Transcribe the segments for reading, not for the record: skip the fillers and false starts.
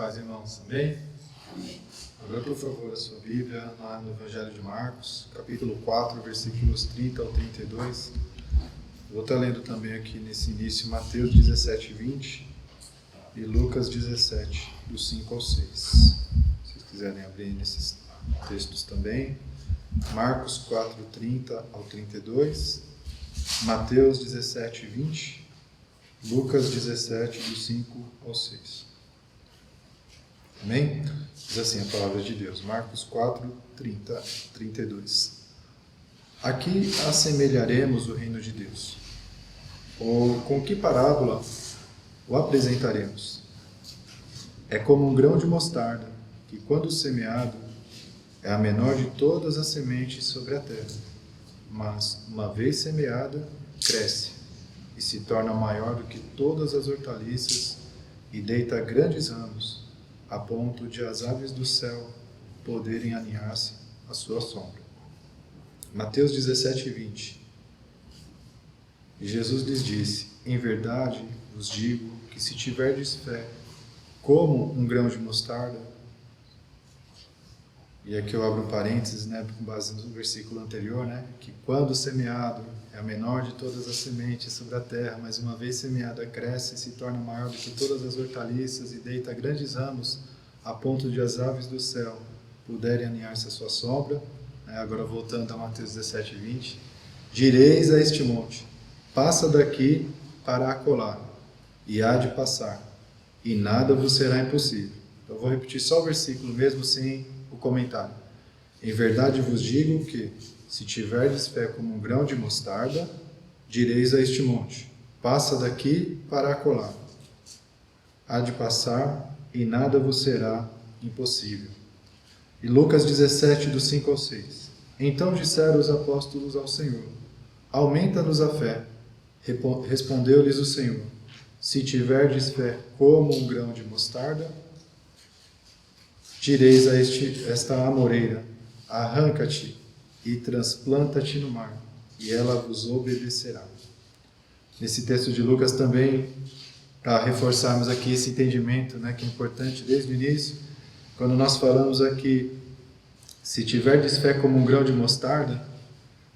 paz, irmãos, amém? Abra, por favor, a sua Bíblia lá no Evangelho de Marcos, capítulo 4, versículos 30 ao 32. Eu vou estar lendo também aqui nesse início Mateus 17, 20 e Lucas 17, do 5 ao 6. Se vocês quiserem abrir nesses textos também. Marcos 4, 30 ao 32, Mateus 17, 20, Lucas 17, do 5 ao 6. Amém? Diz assim a palavra de Deus, Marcos 4, 30, 32. Aqui assemelharemos o reino de Deus. Ou com que parábola o apresentaremos? É como um grão de mostarda, que quando semeado, é a menor de todas as sementes sobre a terra. Mas, uma vez semeada, cresce e se torna maior do que todas as hortaliças e deita grandes ramos, a ponto de as aves do céu poderem aninhar-se à sua sombra. Mateus 17, 20. E Jesus lhes disse: em verdade vos digo que se tiverdes fé, como um grão de mostarda, e aqui eu abro um parênteses, com base no versículo anterior, que quando semeado é a menor de todas as sementes sobre a terra, mas uma vez semeada cresce e se torna maior do que todas as hortaliças e deita grandes ramos, a ponto de as aves do céu puderem aninhar-se à sua sombra. Agora voltando a Mateus 17, 20. Direis a este monte: passa daqui para acolá, e há de passar, e nada vos será impossível. Eu vou repetir só o versículo mesmo sem o comentário. Em verdade vos digo que, se tiverdes fé como um grão de mostarda, direis a este monte: passa daqui para acolá, há de passar, e nada vos será impossível. E Lucas 17, do 5 ao 6. Então disseram os apóstolos ao Senhor: aumenta-nos a fé. Respondeu-lhes o Senhor: se tiverdes fé como um grão de mostarda, direis a esta amoreira: arranca-te e transplanta-te no mar, e ela vos obedecerá. Nesse texto de Lucas também, para reforçarmos aqui esse entendimento, que é importante desde o início, quando nós falamos aqui, se tiverdes fé como um grão de mostarda,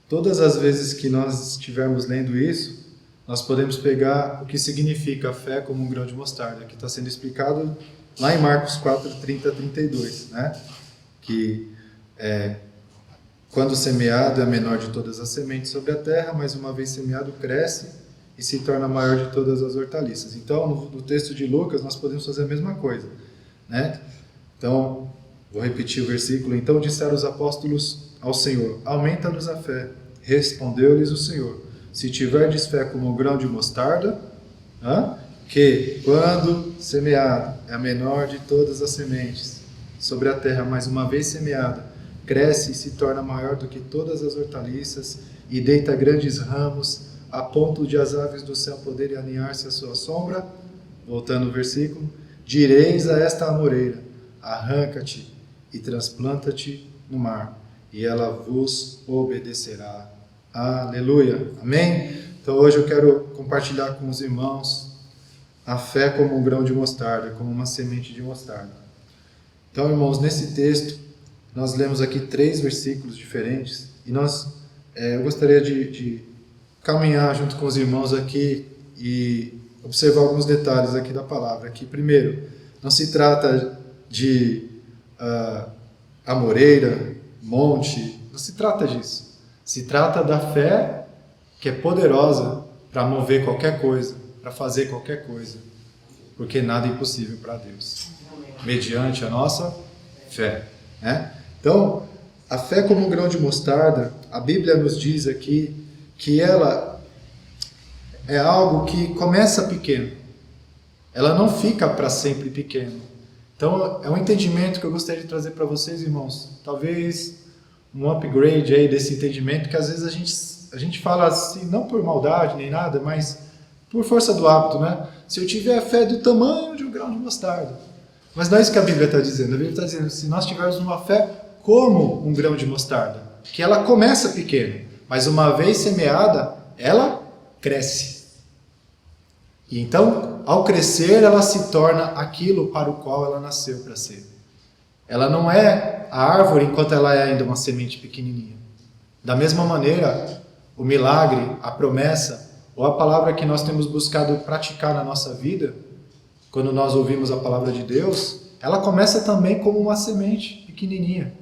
todas as vezes que nós estivermos lendo isso, nós podemos pegar o que significa fé como um grão de mostarda, que está sendo explicado lá em Marcos 4, 30 a 32, que quando semeado é a menor de todas as sementes sobre a terra, mas uma vez semeado cresce e se torna maior de todas as hortaliças. Então, no texto de Lucas, nós podemos fazer a mesma coisa, Então, vou repetir o versículo. Então disseram os apóstolos ao Senhor: aumenta-nos a fé. Respondeu-lhes o Senhor: se tiverdes fé como um grão de mostarda, que, quando semeado, é a menor de todas as sementes sobre a terra, mas uma vez semeada, cresce e se torna maior do que todas as hortaliças e deita grandes ramos, a ponto de as aves do céu poderem aninhar-se à sua sombra. Voltando ao versículo: direis a esta amoreira: arranca-te e transplanta-te no mar, e ela vos obedecerá. Aleluia, amém? Então hoje eu quero compartilhar com os irmãos a fé como um grão de mostarda, como uma semente de mostarda. Então, irmãos, nesse texto nós lemos aqui 3 versículos diferentes, e eu gostaria de caminhar junto com os irmãos aqui e observar alguns detalhes aqui da palavra. Aqui, primeiro, não se trata de amoreira, monte, não se trata disso. Se trata da fé que é poderosa para mover qualquer coisa, para fazer qualquer coisa, porque nada é impossível para Deus, mediante a nossa fé. Então, a fé como um grão de mostarda, a Bíblia nos diz aqui que ela é algo que começa pequeno, ela não fica para sempre pequeno. Então, é um entendimento que eu gostaria de trazer para vocês, irmãos, talvez um upgrade aí desse entendimento, que às vezes a gente fala assim, não por maldade nem nada, mas por força do hábito, Se eu tiver fé do tamanho de um grão de mostarda. Mas não é isso que a Bíblia está dizendo. A Bíblia está dizendo, se nós tivermos uma fé como um grão de mostarda, que ela começa pequeno, mas uma vez semeada, ela cresce. E então, ao crescer, ela se torna aquilo para o qual ela nasceu para ser. Ela não é a árvore enquanto ela é ainda uma semente pequenininha. Da mesma maneira, o milagre, a promessa, ou a palavra que nós temos buscado praticar na nossa vida, quando nós ouvimos a palavra de Deus, ela começa também como uma semente pequenininha.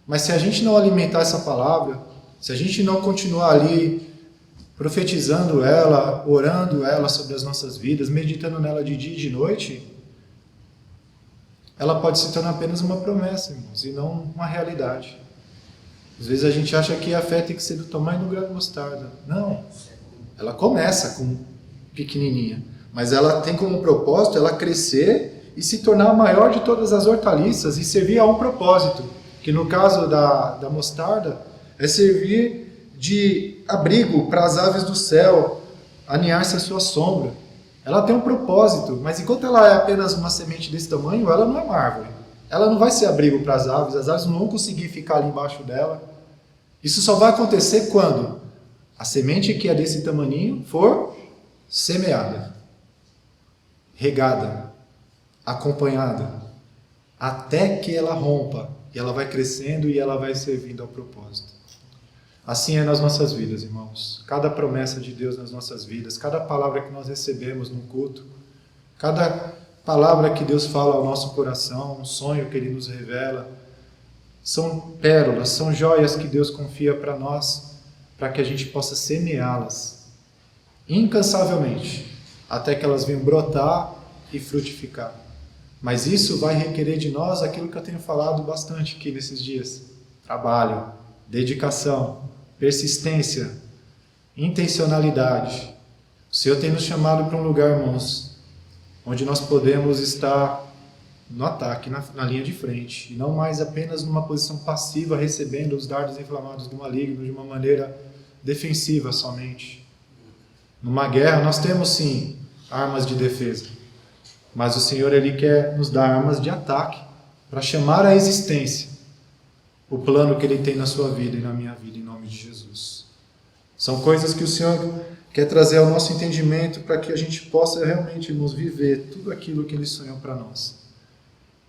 Mas se a gente não alimentar essa palavra, se a gente não continuar ali profetizando ela, orando ela sobre as nossas vidas, meditando nela de dia e de noite, ela pode se tornar apenas uma promessa, irmãos, e não uma realidade. Às vezes a gente acha que a fé tem que ser do tamanho do grão de mostarda. Não. Ela começa com pequenininha, mas ela tem como propósito ela crescer e se tornar a maior de todas as hortaliças e servir a um propósito, que no caso da mostarda é servir de abrigo para as aves do céu, aninhar-se à sua sombra. Ela tem um propósito, mas enquanto ela é apenas uma semente desse tamanho, ela não é uma árvore. Ela não vai ser abrigo para as aves não vão conseguir ficar ali embaixo dela. Isso só vai acontecer quando a semente que é desse tamaninho for semeada, regada, acompanhada, até que ela rompa, e ela vai crescendo e ela vai servindo ao propósito. Assim é nas nossas vidas, irmãos. Cada promessa de Deus nas nossas vidas, cada palavra que nós recebemos no culto, cada palavra que Deus fala ao nosso coração, um sonho que Ele nos revela, são pérolas, são joias que Deus confia para nós, para que a gente possa semeá-las incansavelmente, até que elas venham brotar e frutificar. Mas isso vai requerer de nós aquilo que eu tenho falado bastante aqui nesses dias: trabalho, dedicação, persistência, intencionalidade. O Senhor tem nos chamado para um lugar, irmãos, onde nós podemos estar no ataque, na linha de frente, e não mais apenas numa posição passiva, recebendo os dardos inflamados do maligno de uma maneira defensiva somente. Numa guerra nós temos sim armas de defesa, mas o Senhor Ele quer nos dar armas de ataque para chamar à existência o plano que Ele tem na sua vida e na minha vida, em nome de Jesus. São coisas que o Senhor quer trazer ao nosso entendimento para que a gente possa realmente nos viver tudo aquilo que Ele sonhou para nós.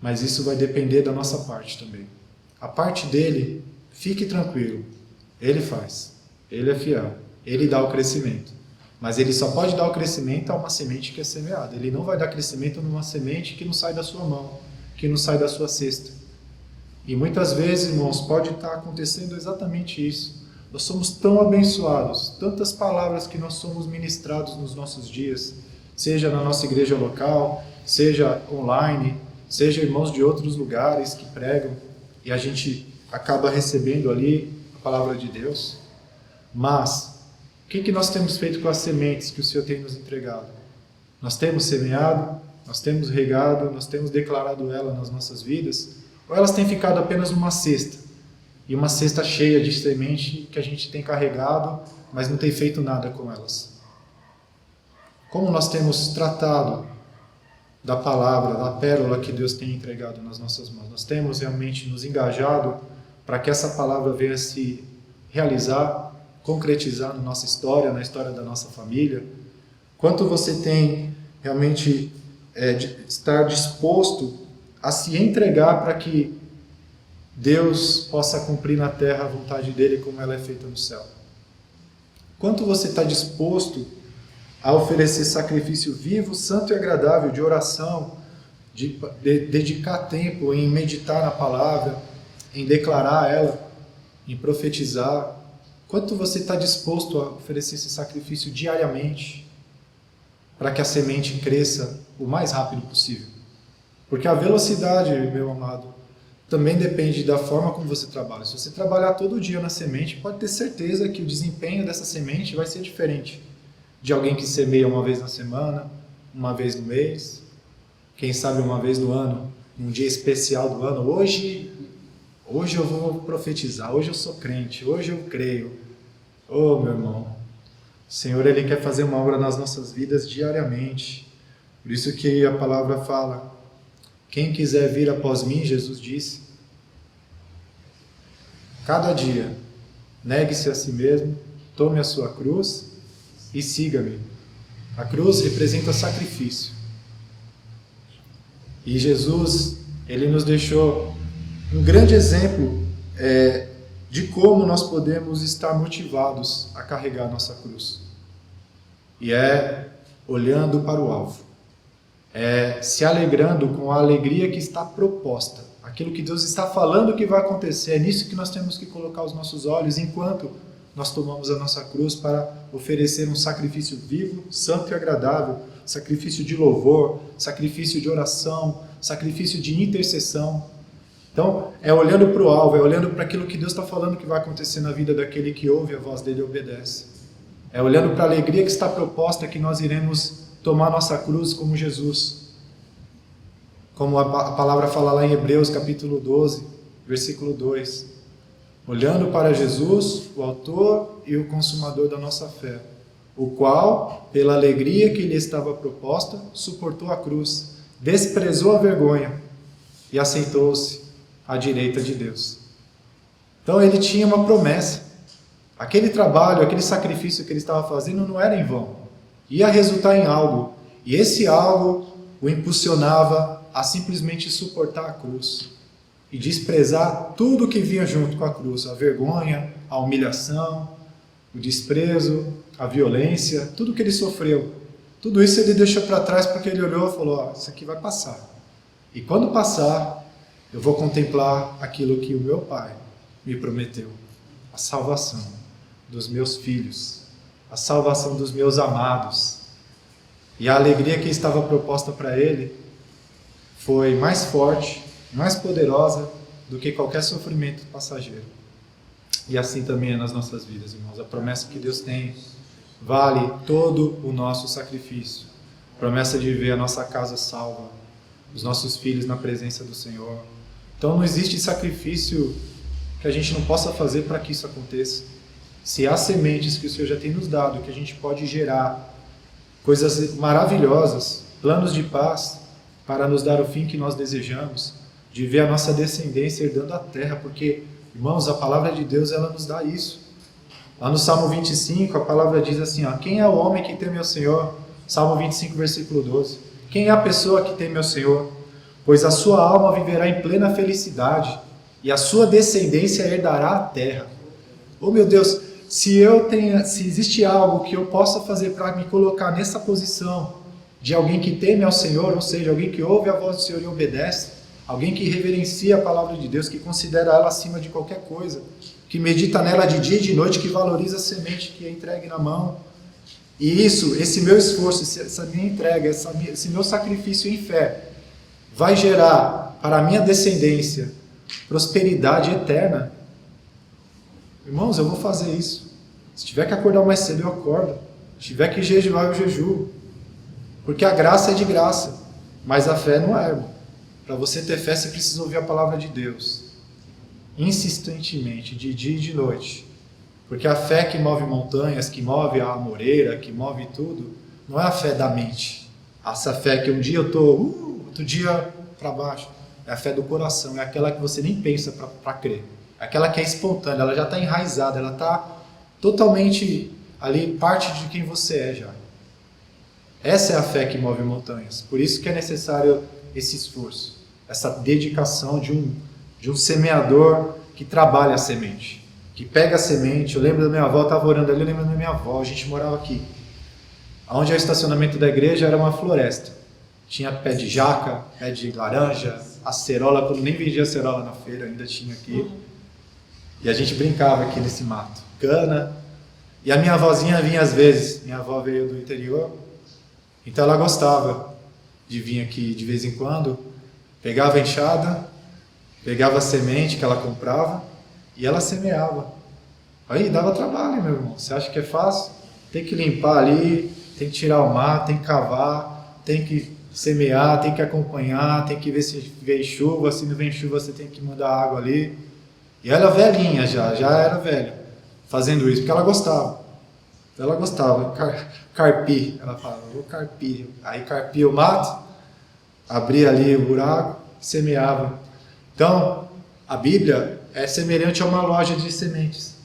Mas isso vai depender da nossa parte também. A parte dele, fique tranquilo, Ele faz, Ele é fiel, Ele dá o crescimento. Mas Ele só pode dar o crescimento a uma semente que é semeada. Ele não vai dar crescimento numa semente que não sai da sua mão, que não sai da sua cesta. E muitas vezes, irmãos, pode estar acontecendo exatamente isso. Nós somos tão abençoados, tantas palavras que nós somos ministrados nos nossos dias, seja na nossa igreja local, seja online, seja irmãos de outros lugares que pregam, e a gente acaba recebendo ali a palavra de Deus. Mas o que nós temos feito com as sementes que o Senhor tem nos entregado? Nós temos semeado, nós temos regado, nós temos declarado ela nas nossas vidas, ou elas têm ficado apenas numa cesta, e uma cesta cheia de semente que a gente tem carregado, mas não tem feito nada com elas? Como nós temos tratado da palavra, da pérola que Deus tem entregado nas nossas mãos? Nós temos realmente nos engajado para que essa palavra venha se realizar, concretizar na nossa história, na história da nossa família? Quanto você tem realmente de estar disposto a se entregar para que Deus possa cumprir na terra a vontade dele como ela é feita no céu? Quanto você está disposto a oferecer sacrifício vivo, santo e agradável, de oração, de dedicar tempo em meditar na palavra, em declarar ela, em profetizar? Quanto você está disposto a oferecer esse sacrifício diariamente para que a semente cresça o mais rápido possível? Porque a velocidade, meu amado, também depende da forma como você trabalha. Se você trabalhar todo dia na semente, pode ter certeza que o desempenho dessa semente vai ser diferente de alguém que semeia uma vez na semana, uma vez no mês, quem sabe uma vez no ano, um dia especial do ano. Hoje eu vou profetizar, hoje eu sou crente, hoje eu creio. Oh, meu irmão, o Senhor Ele quer fazer uma obra nas nossas vidas diariamente. Por isso que a palavra fala: quem quiser vir após mim, Jesus disse, cada dia, negue-se a si mesmo, tome a sua cruz e siga-me. A cruz representa sacrifício. E Jesus, ele nos deixou um grande exemplo de como nós podemos estar motivados a carregar a nossa cruz. E olhando para o alvo. Se alegrando com a alegria que está proposta. Aquilo que Deus está falando que vai acontecer. É nisso que nós temos que colocar os nossos olhos enquanto nós tomamos a nossa cruz para oferecer um sacrifício vivo, santo e agradável, sacrifício de louvor, sacrifício de oração, sacrifício de intercessão. Então, olhando para o alvo, olhando para aquilo que Deus está falando que vai acontecer na vida daquele que ouve a voz dele e obedece. Olhando para a alegria que está proposta, que nós iremos tomar nossa cruz como Jesus. Como a palavra fala lá em Hebreus capítulo 12, versículo 2. Olhando para Jesus, o autor e o consumador da nossa fé, o qual, pela alegria que lhe estava proposta, suportou a cruz, desprezou a vergonha e aceitou-se à direita de Deus. Então ele tinha uma promessa. Aquele trabalho, aquele sacrifício que ele estava fazendo não era em vão. Ia resultar em algo. E esse algo o impulsionava a simplesmente suportar a cruz e desprezar tudo que vinha junto com a cruz, a vergonha, a humilhação, o desprezo, a violência, tudo que ele sofreu. Tudo isso ele deixou para trás porque ele olhou e falou, isso aqui vai passar. E quando passar, eu vou contemplar aquilo que o meu Pai me prometeu, a salvação dos meus filhos, a salvação dos meus amados. E a alegria que estava proposta para ele foi mais forte, mais poderosa do que qualquer sofrimento passageiro. E assim também é nas nossas vidas, irmãos. A promessa que Deus tem vale todo o nosso sacrifício. A promessa de ver a nossa casa salva, os nossos filhos na presença do Senhor. Então não existe sacrifício que a gente não possa fazer para que isso aconteça. Se há sementes que o Senhor já tem nos dado, que a gente pode gerar coisas maravilhosas, planos de paz, para nos dar o fim que nós desejamos, de ver a nossa descendência herdando a terra, porque, irmãos, a palavra de Deus, ela nos dá isso. Lá no Salmo 25, a palavra diz assim, quem é o homem que teme ao Senhor? Salmo 25, versículo 12. Quem é a pessoa que teme ao Senhor? Pois a sua alma viverá em plena felicidade, e a sua descendência herdará a terra. Oh meu Deus, se existe algo que eu possa fazer para me colocar nessa posição de alguém que teme ao Senhor, ou seja, alguém que ouve a voz do Senhor e obedece, alguém que reverencia a palavra de Deus, que considera ela acima de qualquer coisa, que medita nela de dia e de noite, que valoriza a semente que é entregue na mão. E esse meu esforço, essa minha entrega, esse meu sacrifício em fé, vai gerar para a minha descendência prosperidade eterna. Irmãos, eu vou fazer isso. Se tiver que acordar mais cedo, eu acordo. Se tiver que jejuar, eu jejuo. Porque a graça é de graça, mas a fé não é, irmão. Para você ter fé, você precisa ouvir a palavra de Deus, insistentemente, de dia e de noite. Porque a fé que move montanhas, que move a amoreira, que move tudo, não é a fé da mente. Essa fé que um dia eu estou, outro dia para baixo. É a fé do coração, é aquela que você nem pensa para crer. É aquela que é espontânea, ela já está enraizada, ela está totalmente ali, parte de quem você é já. Essa é a fé que move montanhas. Por isso que é necessário esse esforço, essa dedicação de um semeador que trabalha a semente, que pega a semente. Eu lembro da minha avó, eu estava orando ali, eu lembro da minha avó, a gente morava aqui. Onde é o estacionamento da igreja era uma floresta. Tinha pé de jaca, pé de laranja, acerola, quando nem vendia acerola na feira, ainda tinha aqui. E a gente brincava aqui nesse mato. Cana. E a minha avózinha vinha às vezes, minha avó veio do interior, então ela gostava de vir aqui de vez em quando, pegava a enxada, pegava a semente que ela comprava e ela semeava. Aí dava trabalho, meu irmão. Você acha que é fácil? Tem que limpar ali, tem que tirar o mato, tem que cavar, tem que semear, tem que acompanhar, tem que ver se vem chuva, se não vem chuva você tem que mandar água ali. E ela velhinha já era velha, fazendo isso, porque ela gostava. Ela gostava, carpir, ela falava, vou carpir. Aí carpia o mato, abria ali o buraco, semeava. Então, a Bíblia é semelhante a uma loja de sementes.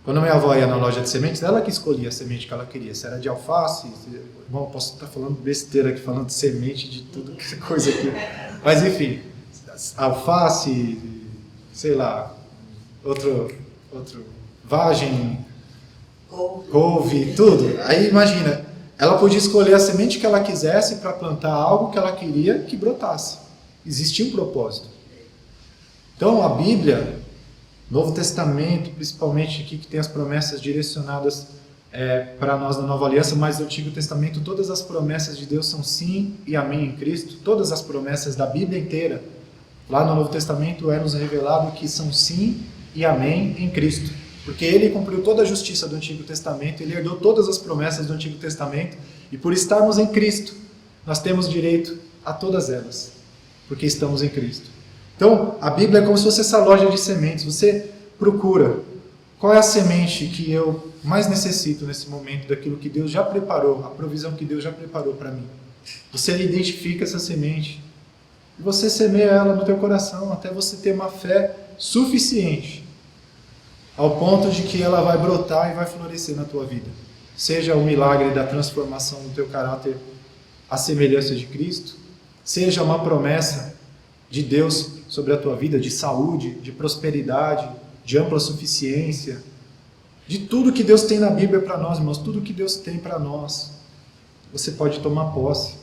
Quando minha avó ia na loja de sementes, ela que escolhia a semente que ela queria. Se era de alface, bom, posso estar falando besteira aqui, falando de semente, de tudo que coisa aqui. Mas enfim, alface, sei lá, outro vagem, couve, tudo. Aí imagina, ela podia escolher a semente que ela quisesse para plantar algo que ela queria que brotasse. Existia um propósito. Então a Bíblia, Novo Testamento, principalmente aqui que tem as promessas direcionadas para nós na Nova Aliança, mas no Antigo Testamento todas as promessas de Deus são sim e amém em Cristo. Todas as promessas da Bíblia inteira, lá no Novo Testamento é nos revelado que são sim e amém em Cristo. Porque Ele cumpriu toda a justiça do Antigo Testamento, Ele herdou todas as promessas do Antigo Testamento, e por estarmos em Cristo, nós temos direito a todas elas, porque estamos em Cristo. Então, a Bíblia é como se fosse essa loja de sementes. Você procura qual é a semente que eu mais necessito nesse momento, daquilo que Deus já preparou, a provisão que Deus já preparou para mim. Você identifica essa semente e você semeia ela no teu coração até você ter uma fé suficiente ao ponto de que ela vai brotar e vai florescer na tua vida. Seja o milagre da transformação do teu caráter à semelhança de Cristo, seja uma promessa de Deus sobre a tua vida, de saúde, de prosperidade, de ampla suficiência, de tudo que Deus tem na Bíblia para nós, irmãos, tudo que Deus tem para nós, você pode tomar posse,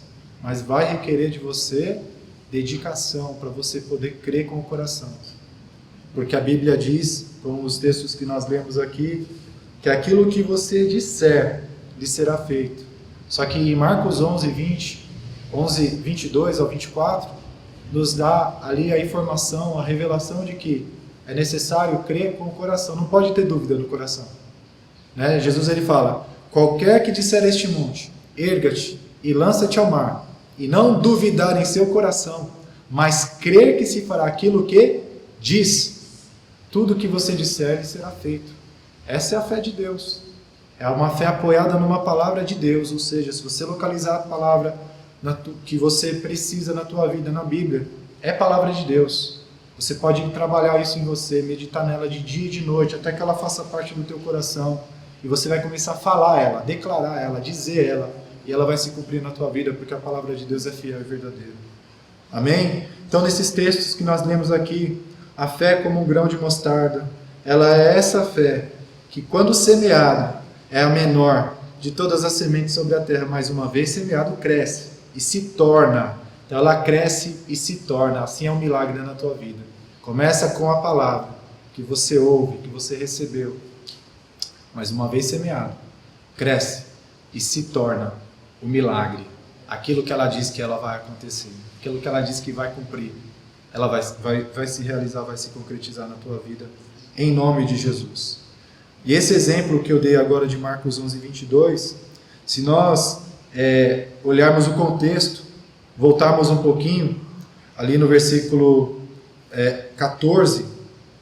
mas vai requerer de você dedicação para você poder crer com o coração. Porque a Bíblia diz, com os textos que nós lemos aqui, que aquilo que você disser lhe será feito. Só que em Marcos 22 ao 24, nos dá ali a informação, a revelação de que é necessário crer com o coração, não pode ter dúvida no coração. Né? Jesus ele fala, qualquer que disser a este monte, erga-te e lança-te ao mar, e não duvidar em seu coração, mas crer que se fará aquilo que diz, tudo que você disser lhe será feito. Essa é a fé de Deus. É uma fé apoiada numa palavra de Deus, ou seja, se você localizar a palavra que você precisa na tua vida, na Bíblia, é palavra de Deus. Você pode trabalhar isso em você, meditar nela de dia e de noite, até que ela faça parte do teu coração, e você vai começar a falar ela, declarar ela, dizer ela, e ela vai se cumprir na tua vida, porque a palavra de Deus é fiel e verdadeira. Amém? Então, nesses textos que nós lemos aqui, a fé como um grão de mostarda, ela é essa fé que, quando semeada, é a menor de todas as sementes sobre a terra, mas uma vez semeado, cresce e se torna. Então ela cresce e se torna. Assim é um milagre na tua vida. Começa com a palavra que você ouve, que você recebeu. Mas uma vez semeado, cresce e se torna o milagre. Aquilo que ela diz que ela vai acontecer. Aquilo que ela diz que vai cumprir. Ela vai se realizar, vai se concretizar na tua vida. Em nome de Jesus. E esse exemplo que eu dei agora de Marcos 11, 22, se nós olharmos o contexto, voltarmos um pouquinho, ali no versículo 14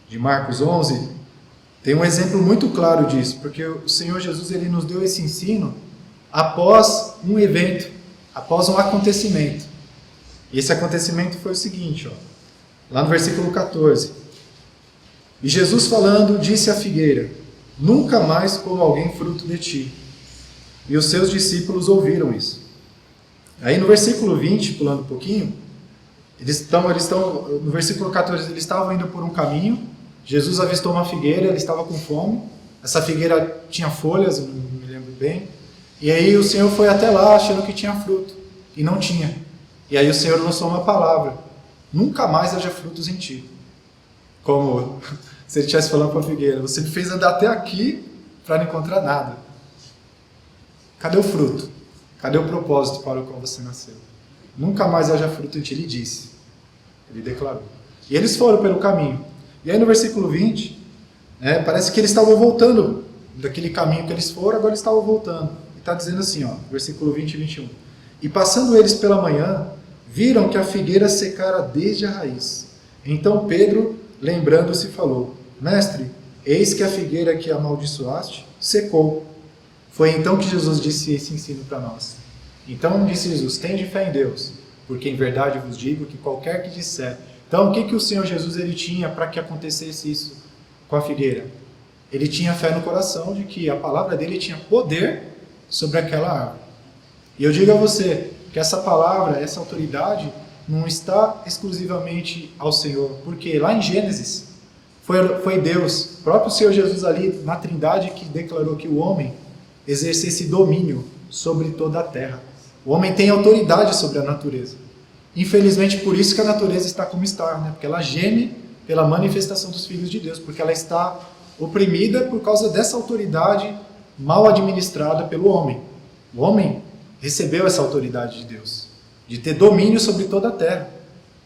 de Marcos 11, tem um exemplo muito claro disso, porque o Senhor Jesus ele nos deu esse ensino após um evento, após um acontecimento. E esse acontecimento foi o seguinte, lá no versículo 14. E Jesus falando, disse à figueira, nunca mais coma alguém fruto de ti. E os seus discípulos ouviram isso. Aí no versículo 20, pulando um pouquinho, eles estão no versículo 14, eles estavam indo por um caminho, Jesus avistou uma figueira, ele estava com fome, essa figueira tinha folhas, não me lembro bem, e aí o Senhor foi até lá achando que tinha fruto, e não tinha. E aí o Senhor lançou uma palavra, nunca mais haja frutos em ti. Como se ele estivesse falando para a figueira, você me fez andar até aqui para não encontrar nada. Cadê o fruto? Cadê o propósito para o qual você nasceu? Nunca mais haja fruto em ti, ele disse. Ele declarou. E eles foram pelo caminho. E aí no versículo 20, parece que eles estavam voltando daquele caminho que eles foram, agora eles estavam voltando. E está dizendo assim, versículo 20 e 21. E passando eles pela manhã, viram que a figueira secara desde a raiz. Então Pedro, lembrando-se, falou, mestre, eis que a figueira que amaldiçoaste secou. Foi então que Jesus disse esse ensino para nós. Então disse Jesus, tende fé em Deus, porque em verdade vos digo que qualquer que disser. Então o que o Senhor Jesus ele tinha para que acontecesse isso com a figueira? ele tinha fé no coração de que a palavra dele tinha poder sobre aquela árvore. E eu digo a você que essa palavra, essa autoridade, não está exclusivamente ao Senhor, porque lá em Gênesis foi Deus, próprio Senhor Jesus ali na Trindade, que declarou que o homem exercesse domínio sobre toda a terra. O homem tem autoridade sobre a natureza. Infelizmente, por isso que a natureza está como está, né? Porque ela geme pela manifestação dos filhos de Deus, porque ela está oprimida por causa dessa autoridade mal administrada pelo homem. O homem recebeu essa autoridade de Deus, de ter domínio sobre toda a terra.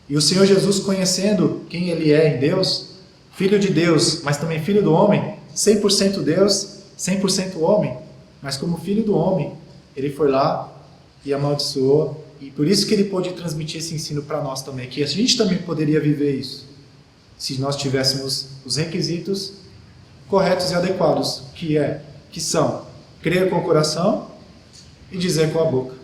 E o Senhor Jesus, conhecendo quem Ele é em Deus, Filho de Deus, mas também Filho do homem, 100% Deus, 100% homem, mas como Filho do homem, Ele foi lá e amaldiçoou, e por isso que Ele pôde transmitir esse ensino para nós também, que a gente também poderia viver isso, se nós tivéssemos os requisitos corretos e adequados, que são crer com o coração e dizer com a boca.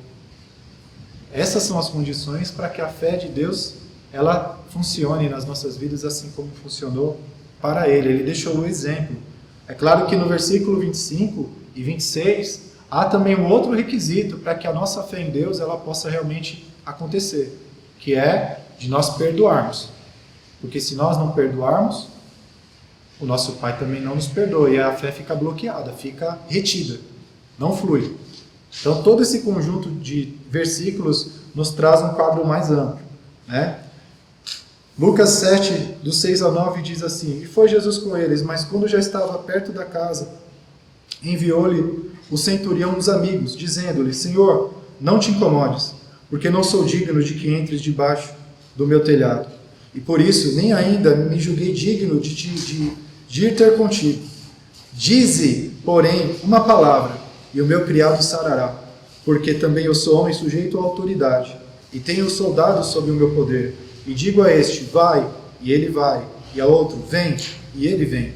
Essas são as condições para que a fé de Deus ela funcione nas nossas vidas assim como funcionou para Ele. Ele deixou o exemplo. É claro que no versículo 25 e 26 há também um outro requisito para que a nossa fé em Deus ela possa realmente acontecer, que é de nós perdoarmos. Porque se nós não perdoarmos, o nosso Pai também não nos perdoa e a fé fica bloqueada, fica retida, não flui. Então todo esse conjunto de versículos nos traz um quadro mais amplo, né? Lucas 7, do 6 ao 9 diz assim: E foi Jesus com eles, mas quando já estava perto da casa, enviou-lhe o centurião dos amigos, dizendo-lhe: Senhor, não te incomodes, porque não sou digno de que entres debaixo do meu telhado. E por isso nem ainda me julguei digno de ir ter contigo. Dize, porém, uma palavra, e o meu criado sarará, porque também eu sou homem sujeito à autoridade, e tenho soldados sob o meu poder. E digo a este, vai, e ele vai, e a outro, vem, e ele vem.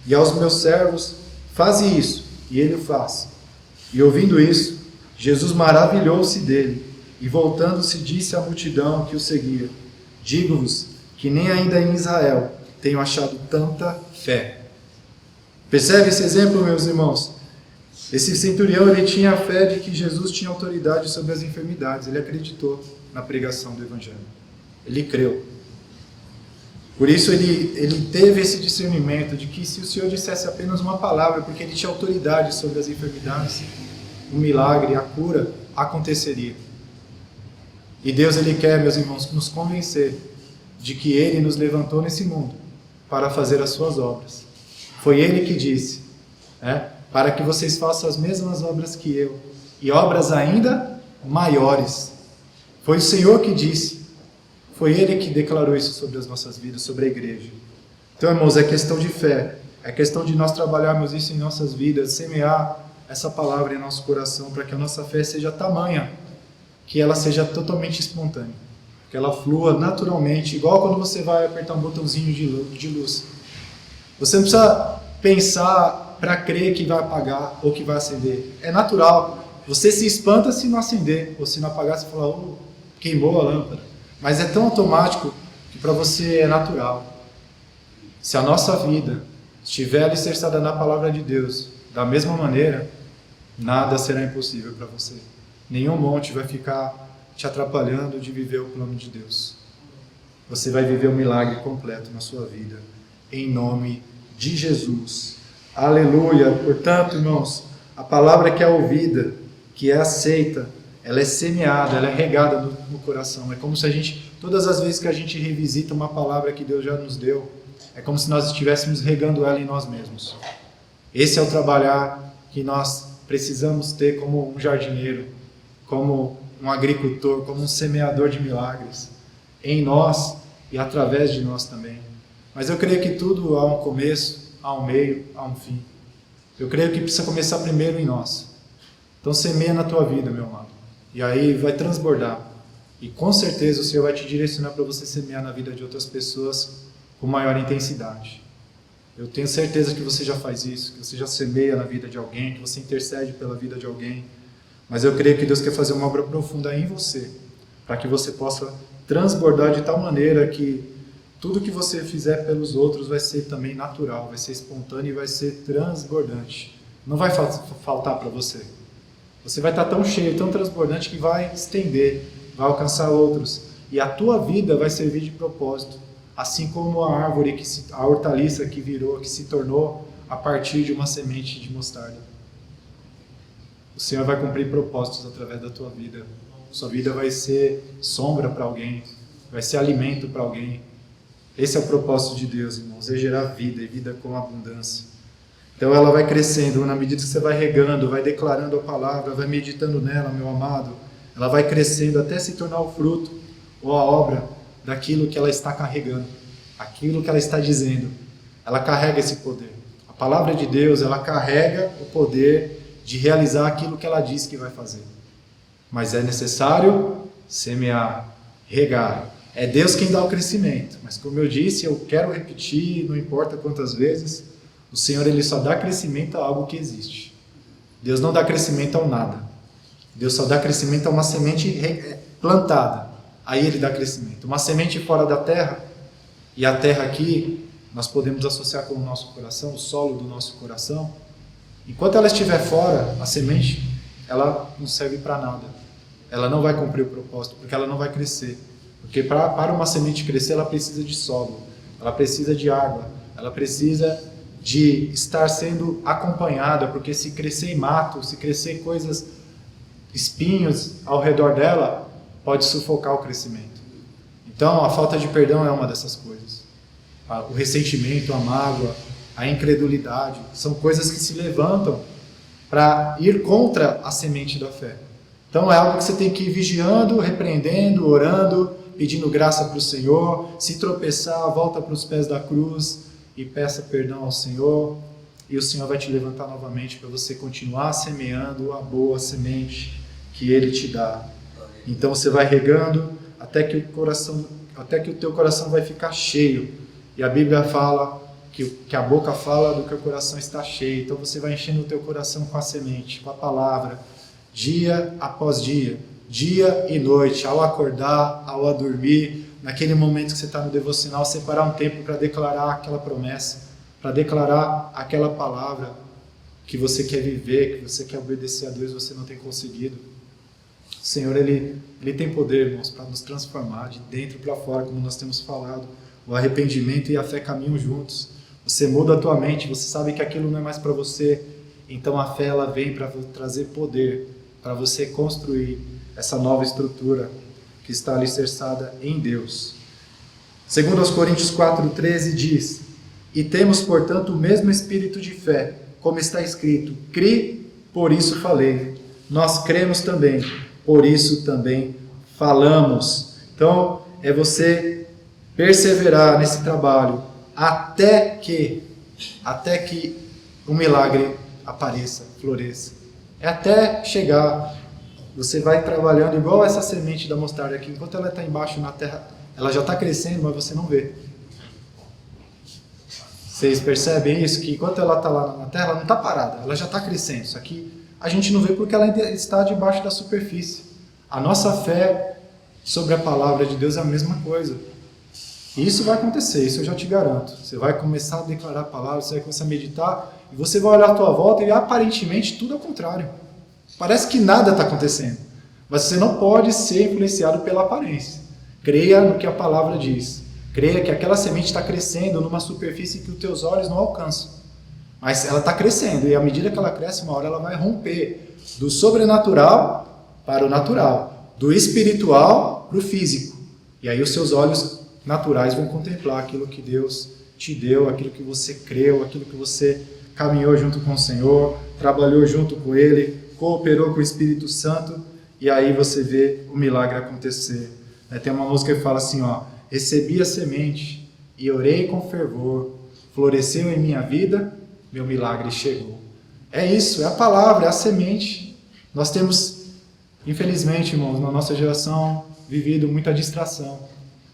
E aos meus servos, faze isso, e ele o faz. E ouvindo isso, Jesus maravilhou-se dele, e voltando-se disse à multidão que o seguia: Digo-vos que nem ainda em Israel tenho achado tanta fé. Percebe esse exemplo, meus irmãos? Esse centurião ele tinha a fé de que Jesus tinha autoridade sobre as enfermidades. Ele acreditou na pregação do Evangelho. Ele creu. Por isso ele teve esse discernimento de que se o Senhor dissesse apenas uma palavra, porque ele tinha autoridade sobre as enfermidades, o milagre, a cura aconteceria. E Deus ele quer, meus irmãos, nos convencer de que Ele nos levantou nesse mundo para fazer as suas obras. Foi Ele que disse, para que vocês façam as mesmas obras que eu, e obras ainda maiores. Foi o Senhor que disse, foi Ele que declarou isso sobre as nossas vidas, sobre a igreja. Então, irmãos, é questão de fé, é questão de nós trabalharmos isso em nossas vidas, semear essa palavra em nosso coração, para que a nossa fé seja tamanha, que ela seja totalmente espontânea, que ela flua naturalmente, igual quando você vai apertar um botãozinho de luz. Você não precisa pensar para crer que vai apagar ou que vai acender. É natural. Você se espanta se não acender, ou se não apagar, você fala, queimou a lâmpada. Mas é tão automático que para você é natural. Se a nossa vida estiver alicerçada na palavra de Deus, da mesma maneira, nada será impossível para você. Nenhum monte vai ficar te atrapalhando de viver o plano de Deus. Você vai viver um milagre completo na sua vida, em nome de Jesus. Aleluia! Portanto, irmãos, a palavra que é ouvida, que é aceita, ela é semeada, ela é regada no coração. É como se a gente, todas as vezes que a gente revisita uma palavra que Deus já nos deu, é como se nós estivéssemos regando ela em nós mesmos. Esse é o trabalhar que nós precisamos ter como um jardineiro, como um agricultor, como um semeador de milagres, em nós e através de nós também. Mas eu creio que tudo há um começo, há um meio, há um fim. Eu creio que precisa começar primeiro em nós. Então semeia na tua vida, meu amado. E aí vai transbordar. E com certeza o Senhor vai te direcionar para você semear na vida de outras pessoas com maior intensidade. Eu tenho certeza que você já faz isso, que você já semeia na vida de alguém, que você intercede pela vida de alguém. Mas eu creio que Deus quer fazer uma obra profunda em você, para que você possa transbordar de tal maneira que tudo que você fizer pelos outros vai ser também natural, vai ser espontâneo e vai ser transbordante. Não vai faltar para você. Você vai estar tão cheio, tão transbordante que vai estender, vai alcançar outros. E a tua vida vai servir de propósito. Assim como a árvore, a hortaliça que virou, que se tornou a partir de uma semente de mostarda. O Senhor vai cumprir propósitos através da tua vida. Sua vida vai ser sombra para alguém, vai ser alimento para alguém. Esse é o propósito de Deus, irmãos, é gerar vida e vida com abundância. Então ela vai crescendo, na medida que você vai regando, vai declarando a palavra, vai meditando nela, meu amado, ela vai crescendo até se tornar o fruto ou a obra daquilo que ela está carregando, aquilo que ela está dizendo. Ela carrega esse poder. A palavra de Deus, ela carrega o poder de realizar aquilo que ela diz que vai fazer. Mas é necessário semear, regar. É Deus quem dá o crescimento. Mas como eu disse, eu quero repetir, não importa quantas vezes, o Senhor ele só dá crescimento a algo que existe. Deus não dá crescimento a um nada. Deus só dá crescimento a uma semente plantada. Aí ele dá crescimento. Uma semente fora da terra, e a terra aqui, nós podemos associar com o nosso coração, o solo do nosso coração. Enquanto ela estiver fora, a semente, ela não serve para nada. Ela não vai cumprir o propósito, porque ela não vai crescer. Porque para uma semente crescer, ela precisa de solo, ela precisa de água, ela precisa de estar sendo acompanhada, porque se crescer em mato, se crescer coisas, espinhos ao redor dela, pode sufocar o crescimento. Então, a falta de perdão é uma dessas coisas. O ressentimento, a mágoa, a incredulidade, são coisas que se levantam para ir contra a semente da fé. Então, é algo que você tem que ir vigiando, repreendendo, orando, pedindo graça para o Senhor. Se tropeçar, volta para os pés da cruz e peça perdão ao Senhor. E o Senhor vai te levantar novamente para você continuar semeando a boa semente que Ele te dá. Então você vai regando até que o teu coração vai ficar cheio. E a Bíblia fala que a boca fala do que o coração está cheio. Então você vai enchendo o teu coração com a semente, com a palavra, dia após dia, dia e noite, ao acordar, ao dormir, naquele momento que você está no devocional, separar um tempo para declarar aquela promessa, para declarar aquela palavra que você quer viver, que você quer obedecer a Deus e você não tem conseguido. O Senhor, Ele tem poder, irmãos, para nos transformar de dentro para fora, como nós temos falado. O arrependimento e a fé caminham juntos. Você muda a tua mente, você sabe que aquilo não é mais para você. Então a fé ela vem para trazer poder, para você construir essa nova estrutura que está alicerçada em Deus. Segundo aos Coríntios 4,13 diz: E temos, portanto, o mesmo espírito de fé, como está escrito, cri, por isso falei. Nós cremos também, por isso também falamos. Então, é você perseverar nesse trabalho até que o milagre apareça, floresça. É até chegar. Você vai trabalhando igual essa semente da mostarda aqui. Enquanto ela está embaixo na terra, ela já está crescendo, mas você não vê. Vocês percebem isso? Que enquanto ela está lá na terra, ela não está parada, ela já está crescendo. Isso aqui a gente não vê porque ela está debaixo da superfície. A nossa fé sobre a palavra de Deus é a mesma coisa. E isso vai acontecer, isso eu já te garanto. Você vai começar a declarar a palavra, você vai começar a meditar, e você vai olhar à tua volta e aparentemente tudo é o contrário. Parece que nada está acontecendo. Mas você não pode ser influenciado pela aparência. Creia no que a palavra diz. Creia que aquela semente está crescendo numa superfície que os teus olhos não alcançam. Mas ela está crescendo, e à medida que ela cresce, uma hora ela vai romper do sobrenatural para o natural, do espiritual para o físico. E aí os seus olhos naturais vão contemplar aquilo que Deus te deu, aquilo que você creu, aquilo que você caminhou junto com o Senhor, trabalhou junto com Ele, cooperou com o Espírito Santo, e aí você vê o milagre acontecer. Tem uma música que fala assim, ó: recebi a semente e orei com fervor, floresceu em minha vida, meu milagre chegou. É isso, é a palavra, é a semente. Nós temos, infelizmente, irmãos, na nossa geração, vivido muita distração,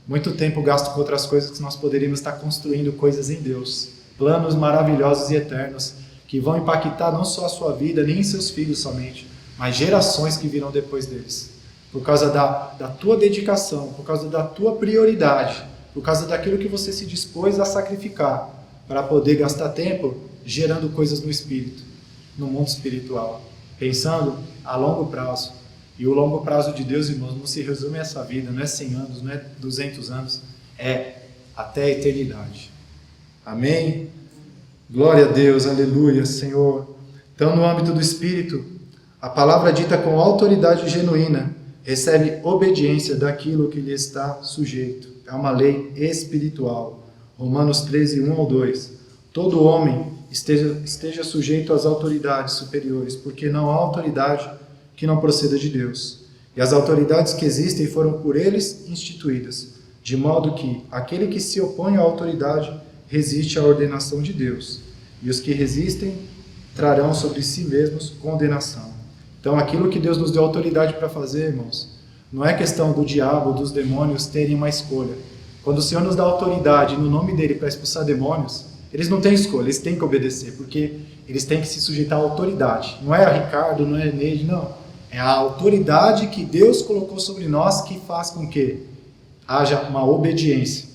muito tempo gasto com outras coisas que nós poderíamos estar construindo coisas em Deus, planos maravilhosos e eternos, que vão impactar não só a sua vida, nem seus filhos somente, mas gerações que virão depois deles. Por causa da tua dedicação, por causa da tua prioridade por causa daquilo que você se dispôs a sacrificar para poder gastar tempo gerando coisas no espírito, no mundo espiritual, pensando a longo prazo. E o longo prazo de Deus, irmãos, não se resume a essa vida, não é 100 anos, não é 200 anos, é até a eternidade. Amém? Glória a Deus, aleluia, Senhor. Então, no âmbito do Espírito, a palavra dita com autoridade genuína recebe obediência daquilo que lhe está sujeito. É uma lei espiritual. Romanos 13, 1 ao 2. Todo homem esteja sujeito às autoridades superiores, porque não há autoridade que não proceda de Deus. E as autoridades que existem foram por eles instituídas, de modo que aquele que se opõe à autoridade resiste à ordenação de Deus, e os que resistem trarão sobre si mesmos condenação. Então, aquilo que Deus nos deu autoridade para fazer, irmãos, não é questão do diabo, dos demônios terem uma escolha. Quando o Senhor nos dá autoridade no nome dele para expulsar demônios, eles não têm escolha, eles têm que obedecer, porque eles têm que se sujeitar à autoridade. Não é a Ricardo, não é a Neide, não. É a autoridade que Deus colocou sobre nós que faz com que haja uma obediência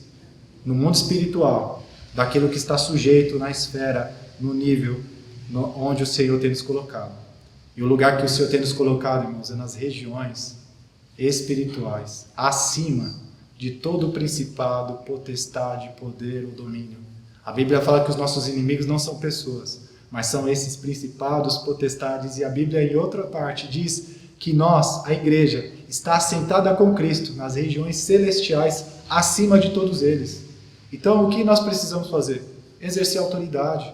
no mundo espiritual daquilo que está sujeito na esfera, no nível onde o Senhor tem nos colocado. E o lugar que o Senhor tem nos colocado, irmãos, é nas regiões espirituais, acima de todo principado, potestade, poder ou domínio. A Bíblia fala que os nossos inimigos não são pessoas, mas são esses principados, potestades, e a Bíblia em outra parte diz que nós, a igreja, está assentada com Cristo nas regiões celestiais, acima de todos eles. Então, o que nós precisamos fazer? Exercer autoridade,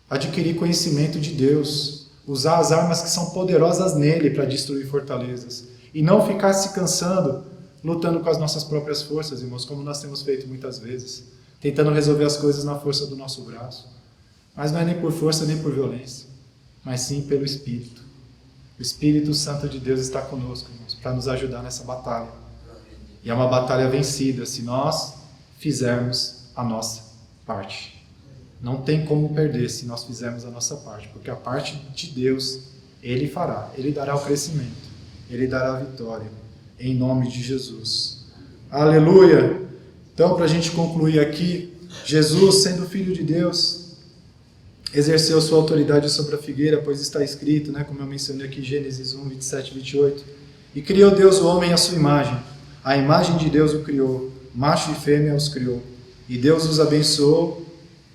adquirir conhecimento de Deus, usar as armas que são poderosas nele para destruir fortalezas, e não ficar se cansando, lutando com as nossas próprias forças, irmãos, como nós temos feito muitas vezes, tentando resolver as coisas na força do nosso braço. Mas não é nem por força nem por violência, mas sim pelo Espírito. O Espírito Santo de Deus está conosco, irmãos, para nos ajudar nessa batalha. E é uma batalha vencida se nós fizermos a nossa parte. Não tem como perder se nós fizermos a nossa parte, porque a parte de Deus, Ele fará. Ele dará o crescimento, Ele dará a vitória, em nome de Jesus. Aleluia! Então, para a gente concluir aqui, Jesus, sendo Filho de Deus, exerceu sua autoridade sobre a figueira, pois está escrito, como eu mencionei aqui, Gênesis 1, 27 e 28. E criou Deus o homem à sua imagem. A imagem de Deus o criou, macho e fêmea os criou. E Deus os abençoou,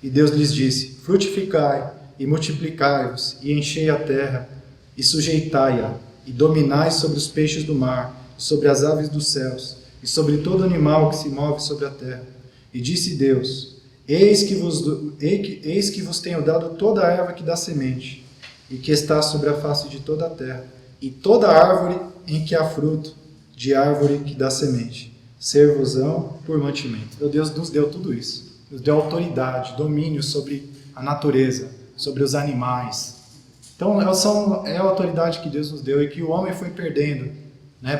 e Deus lhes disse: frutificai e multiplicai-vos, e enchei a terra, e sujeitai-a, e dominai sobre os peixes do mar, sobre as aves dos céus, e sobre todo animal que se move sobre a terra. E disse Deus: Eis que vos tenho dado toda a erva que dá semente, e que está sobre a face de toda a terra, e toda árvore em que há fruto, de árvore que dá semente, ser-vos-ão por mantimento. Meu Deus nos deu tudo isso, nos deu autoridade, domínio sobre a natureza, sobre os animais. Então, é a autoridade que Deus nos deu e que o homem foi perdendo,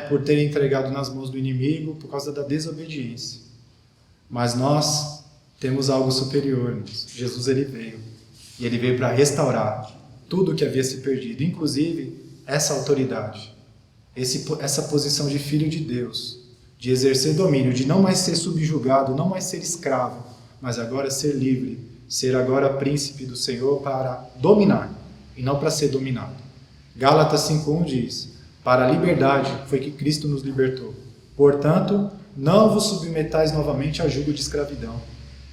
por ter entregado nas mãos do inimigo por causa da desobediência. Mas nós temos algo superior, irmãos. Jesus, ele veio. E ele veio para restaurar tudo que havia se perdido, inclusive essa autoridade, essa posição de filho de Deus, de exercer domínio, de não mais ser subjugado, não mais ser escravo, mas agora ser livre, ser agora príncipe do Senhor para dominar e não para ser dominado. Gálatas 5:1 diz: para a liberdade foi que Cristo nos libertou. Portanto, não vos submetais novamente a jugo de escravidão.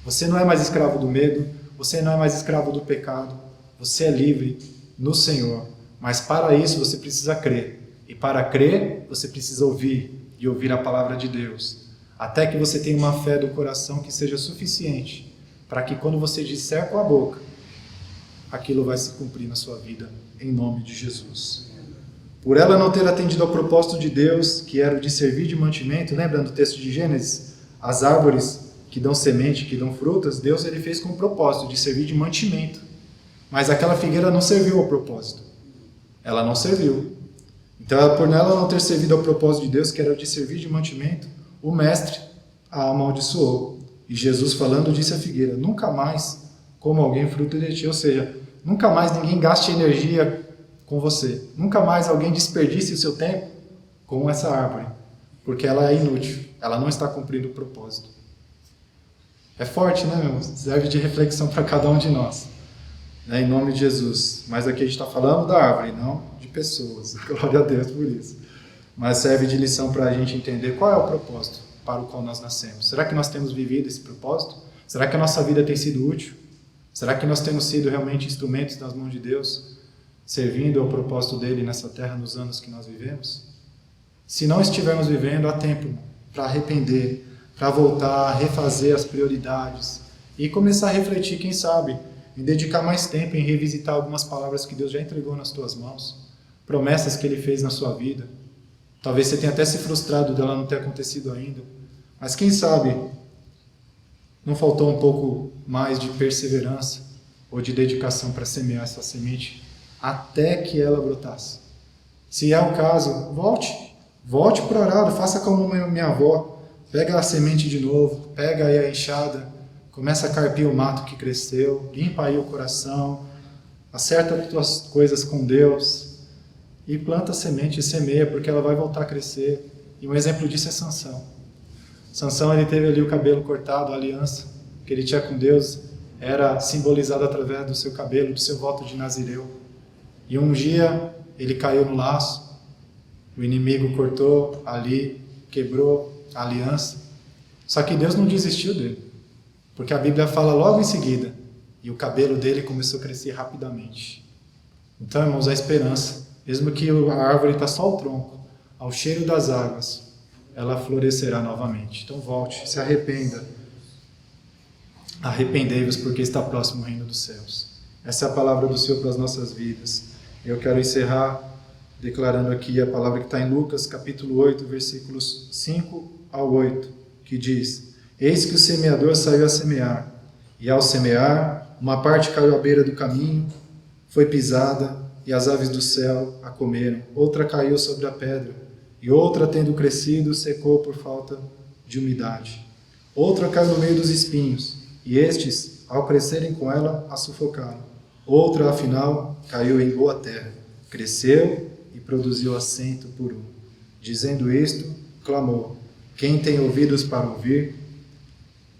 Você não é mais escravo do medo, você não é mais escravo do pecado, você é livre no Senhor. Mas para isso você precisa crer. E para crer, você precisa ouvir, e ouvir a palavra de Deus. Até que você tenha uma fé do coração que seja suficiente, para que quando você disser com a boca, aquilo vai se cumprir na sua vida, em nome de Jesus. Por ela não ter atendido ao propósito de Deus, que era o de servir de mantimento, lembra do texto de Gênesis? As árvores que dão semente, que dão frutas, Deus ele fez com o propósito de servir de mantimento. Mas aquela figueira não serviu ao propósito. Ela não serviu. Então, por ela não ter servido ao propósito de Deus, que era o de servir de mantimento, o mestre a amaldiçoou. E Jesus, falando, disse à figueira: nunca mais coma alguém fruto de ti. Ou seja, nunca mais ninguém gaste energia com você. Nunca mais alguém desperdice o seu tempo com essa árvore. porque ela é inútil, ela não está cumprindo o propósito. É forte, né, meu? Serve de reflexão para cada um de nós, né, em nome de Jesus. Mas aqui a gente está falando da árvore, não de pessoas. Glória a Deus por isso. Mas serve de lição para a gente entender qual é o propósito para o qual nós nascemos. Será que nós temos vivido esse propósito? Será que a nossa vida tem sido útil? Será que nós temos sido realmente instrumentos nas mãos de Deus, servindo ao propósito dele nessa terra nos anos que nós vivemos? Se não estivermos vivendo, há tempo para arrepender, para voltar, refazer as prioridades e começar a refletir, quem sabe, em dedicar mais tempo em revisitar algumas palavras que Deus já entregou nas tuas mãos, promessas que Ele fez na sua vida. Talvez você tenha até se frustrado dela não ter acontecido ainda, mas quem sabe não faltou um pouco mais de perseverança ou de dedicação para semear essa semente até que ela brotasse. Se é o caso, volte para o arado, faça como minha avó. Pega a semente de novo, pega aí a enxada, começa a carpir o mato que cresceu, limpa aí o coração, acerta as tuas coisas com Deus e planta a semente e semeia, porque ela vai voltar a crescer. E um exemplo disso é Sansão. Sansão, ele teve ali o cabelo cortado, a aliança que ele tinha com Deus era simbolizada através do seu cabelo, do seu voto de Nazireu. E um dia ele caiu no laço, o inimigo cortou ali, quebrou a aliança. Só que Deus não desistiu dele, porque a Bíblia fala logo em seguida, e o cabelo dele começou a crescer rapidamente. Então, irmãos, a esperança, mesmo que a árvore está só o tronco, ao cheiro das águas, ela florescerá novamente. Então volte, se arrependa. Arrependei-vos, porque está próximo o reino dos céus. Essa é a palavra do Senhor para as nossas vidas. Eu quero encerrar declarando aqui a palavra que está em Lucas, capítulo 8, versículos 5 ao 8, que diz: Eis que o semeador saiu a semear, e ao semear, uma parte caiu à beira do caminho, foi pisada, e as aves do céu a comeram. Outra caiu sobre a pedra, e outra, tendo crescido, secou por falta de umidade. Outra caiu no meio dos espinhos, e estes, ao crescerem com ela, a sufocaram. Outra, afinal, caiu em boa terra, cresceu e produziu a 100 por um. Dizendo isto, clamou: Quem tem ouvidos para ouvir,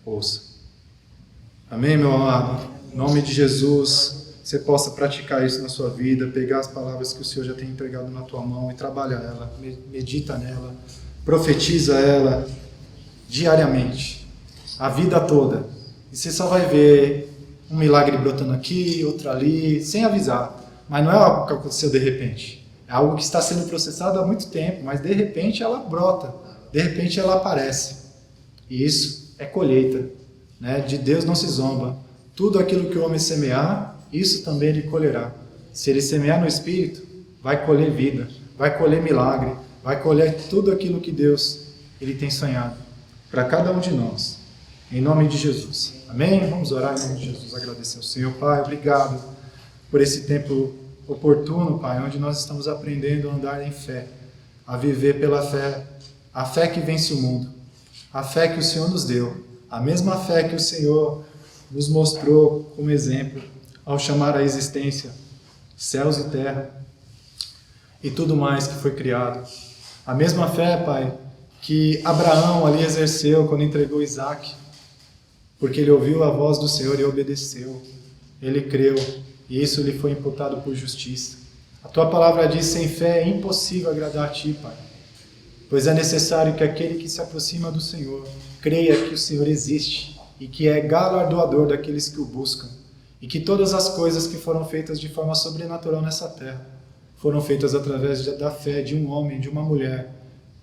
ouça. Amém, meu amado? Em nome de Jesus, você possa praticar isso na sua vida, pegar as palavras que o Senhor já tem entregado na tua mão e trabalhar ela, medita nela, profetiza ela diariamente, a vida toda. E você só vai ver um milagre brotando aqui, outro ali, sem avisar. Mas não é algo que aconteceu de repente. É algo que está sendo processado há muito tempo, mas de repente ela brota, de repente ela aparece. E isso é colheita, né? De Deus não se zomba. Tudo aquilo que o homem semear, isso também ele colherá. Se ele semear no Espírito, vai colher vida, vai colher milagre, vai colher tudo aquilo que Deus ele tem sonhado para cada um de nós. Em nome de Jesus. Amém? Vamos orar em nome de Jesus, agradecer ao Senhor. Pai, obrigado por esse tempo oportuno, Pai, onde nós estamos aprendendo a andar em fé, a viver pela fé, a fé que vence o mundo, a fé que o Senhor nos deu, a mesma fé que o Senhor nos mostrou como exemplo ao chamar à existência céus e terra e tudo mais que foi criado. A mesma fé, Pai, que Abraão ali exerceu quando entregou Isaac, porque ele ouviu a voz do Senhor e obedeceu. Ele creu e isso lhe foi imputado por justiça. A tua palavra diz: sem fé é impossível agradar a ti, Pai, pois é necessário que aquele que se aproxima do Senhor creia que o Senhor existe e que é galardoador daqueles que o buscam, e que todas as coisas que foram feitas de forma sobrenatural nessa terra foram feitas através da fé de um homem, de uma mulher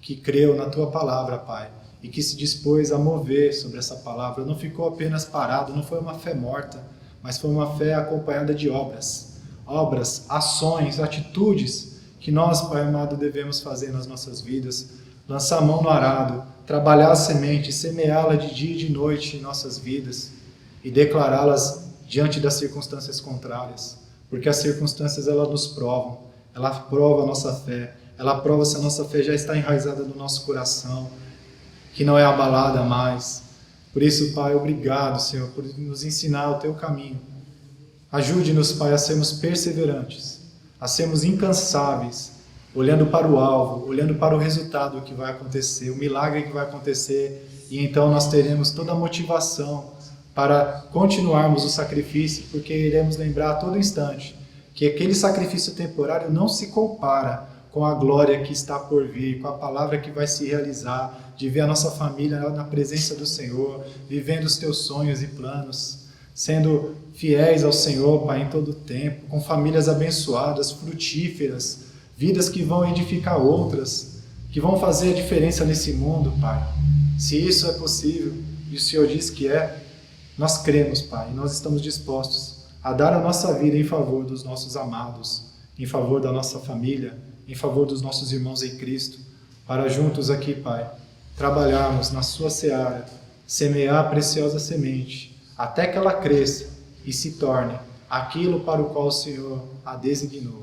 que creu na tua palavra, Pai, e que se dispôs a mover sobre essa palavra. Não ficou apenas parado, não foi uma fé morta, mas foi uma fé acompanhada de obras, ações, atitudes que nós, Pai amado, devemos fazer nas nossas vidas. Lançar a mão no arado, trabalhar a semente, semeá-la de dia e de noite em nossas vidas e declará-las diante das circunstâncias contrárias, porque as circunstâncias elas nos provam, ela prova a nossa fé, ela prova se a nossa fé já está enraizada no nosso coração, que não é abalada mais. Por isso, Pai, obrigado, Senhor, por nos ensinar o teu caminho. Ajude-nos, Pai, a sermos perseverantes, a sermos incansáveis, olhando para o alvo, olhando para o resultado que vai acontecer, o milagre que vai acontecer, e então nós teremos toda a motivação para continuarmos o sacrifício, porque iremos lembrar a todo instante que aquele sacrifício temporário não se compara com a glória que está por vir, com a palavra que vai se realizar, de ver a nossa família na presença do Senhor, vivendo os teus sonhos e planos, sendo fiéis ao Senhor, Pai, em todo o tempo, com famílias abençoadas, frutíferas, vidas que vão edificar outras, que vão fazer a diferença nesse mundo, Pai. Se isso é possível, e o Senhor diz que é, nós cremos, Pai, e nós estamos dispostos a dar a nossa vida em favor dos nossos amados, em favor da nossa família, em favor dos nossos irmãos em Cristo, para juntos aqui, Pai, trabalharmos na sua seara, semear a preciosa semente, até que ela cresça e se torne aquilo para o qual o Senhor a designou.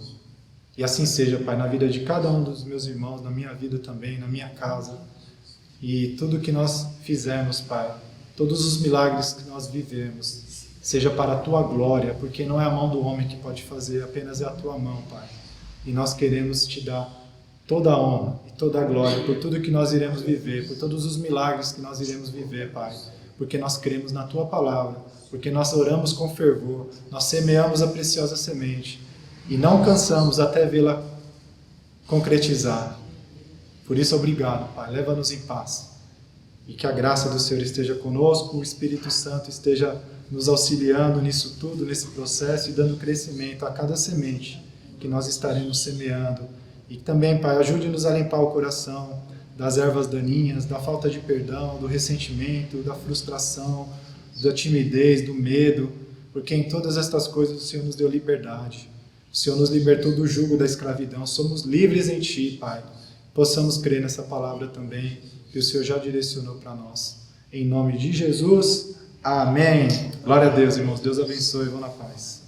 E assim seja, Pai, na vida de cada um dos meus irmãos, na minha vida também, na minha casa. E tudo que nós fizermos, Pai, todos os milagres que nós vivemos, seja para a Tua glória, porque não é a mão do homem que pode fazer, apenas é a Tua mão, Pai. E nós queremos Te dar toda a honra e toda a glória por tudo que nós iremos viver, por todos os milagres que nós iremos viver, Pai. Porque nós cremos na Tua palavra, porque nós oramos com fervor, nós semeamos a preciosa semente e não cansamos até vê-la concretizar. Por isso, obrigado, Pai. Leva-nos em paz. E que a graça do Senhor esteja conosco, o Espírito Santo esteja nos auxiliando nisso tudo, nesse processo, e dando crescimento a cada semente que nós estaremos semeando. E também, Pai, ajude-nos a limpar o coração das ervas daninhas, da falta de perdão, do ressentimento, da frustração, da timidez, do medo, porque em todas estas coisas o Senhor nos deu liberdade. O Senhor nos libertou do jugo da escravidão. Somos livres em Ti, Pai. Possamos crer nessa palavra também, que o Senhor já direcionou para nós. Em nome de Jesus, amém. Glória a Deus, irmãos. Deus abençoe e vão na paz.